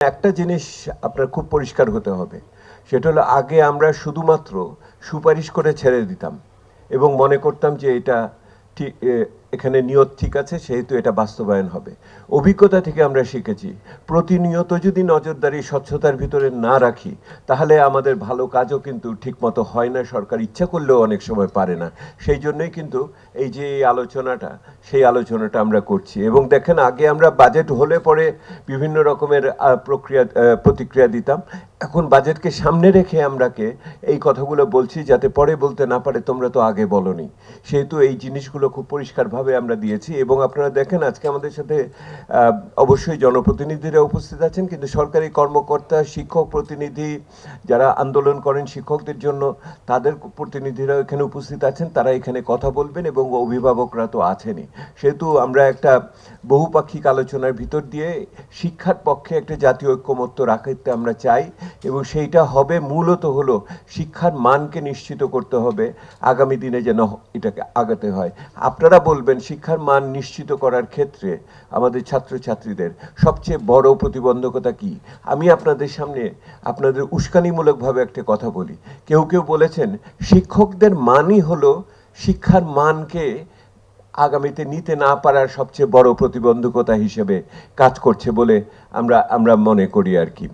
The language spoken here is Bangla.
একটা জিনিস আপনার খুব পরিষ্কার হতে হবে, সেটা হলো আগে আমরা শুধুমাত্র সুপারিশ করে ছেড়ে দিতাম এবং মনে করতাম যে এটা ঠিক, এখানে নিয়ত ঠিক আছে, সেহেতু এটা বাস্তবায়ন হবে। অভিজ্ঞতা থেকে আমরা শিখেছি প্রতিনিয়ত যদি নজরদারি স্বচ্ছতার ভিতরে না রাখি, তাহলে আমাদের ভালো কাজও কিন্তু ঠিকমতো হয় না, সরকার ইচ্ছা করলেও অনেক সময় পারে না। সেই জন্যই কিন্তু এই যে এই আলোচনাটা, সেই আলোচনাটা আমরা করছি। এবং দেখেন, আগে আমরা বাজেট হলে পরে বিভিন্ন রকমের প্রতিক্রিয়া দিতাম। এখন বাজেটকে সামনে রেখে আমরাকে এই কথাগুলো বলছি যাতে পরে বলতে না পারে তোমরা তো আগে বলনি। সেহেতু এই জিনিসগুলো খুব পরিষ্কারভাবে আমরা দিয়েছি। এবং আপনারা দেখেন, আজকে আমাদের সাথে অবশ্যই জনপ্রতিনিধিরা উপস্থিত আছেন, কিন্তু সরকারি কর্মকর্তা, শিক্ষক প্রতিনিধি যারা আন্দোলন করেন শিক্ষকদের জন্য, তাদের প্রতিনিধিরা এখানে উপস্থিত আছেন। তারা এখানে কথা বলবেন এবং অভিভাবকরা তো আছেনই। সেহেতু আমরা একটা বহুপাক্ষিক আলোচনার ভিতর দিয়ে শিক্ষার পক্ষে একটা জাতীয় ঐক্যমত্য রাখতে আমরা চাই। এবং সেইটা হবে মূলত হলো শিক্ষার মানকে নিশ্চিত করতে হবে, আগামী দিনে যেন এটাকে আগাতে হয়। আপনারা বলবেন শিক্ষার মান নিশ্চিত করার ক্ষেত্রে আমাদের ছাত্রছাত্রীদের সবচেয়ে বড় প্রতিবন্ধকতা কি? আমি আপনাদের সামনে আপনাদের উস্কানিমূলকভাবে একটা কথা বলি। কেউ কেউ বলেছেন শিক্ষকদের মানই হলো শিক্ষার মানকে আগামীতে নিতে না পারার সবচেয়ে বড় প্রতিবন্ধকতা হিসেবে কাজ করছে বলে আমরা মনে করি আর কি।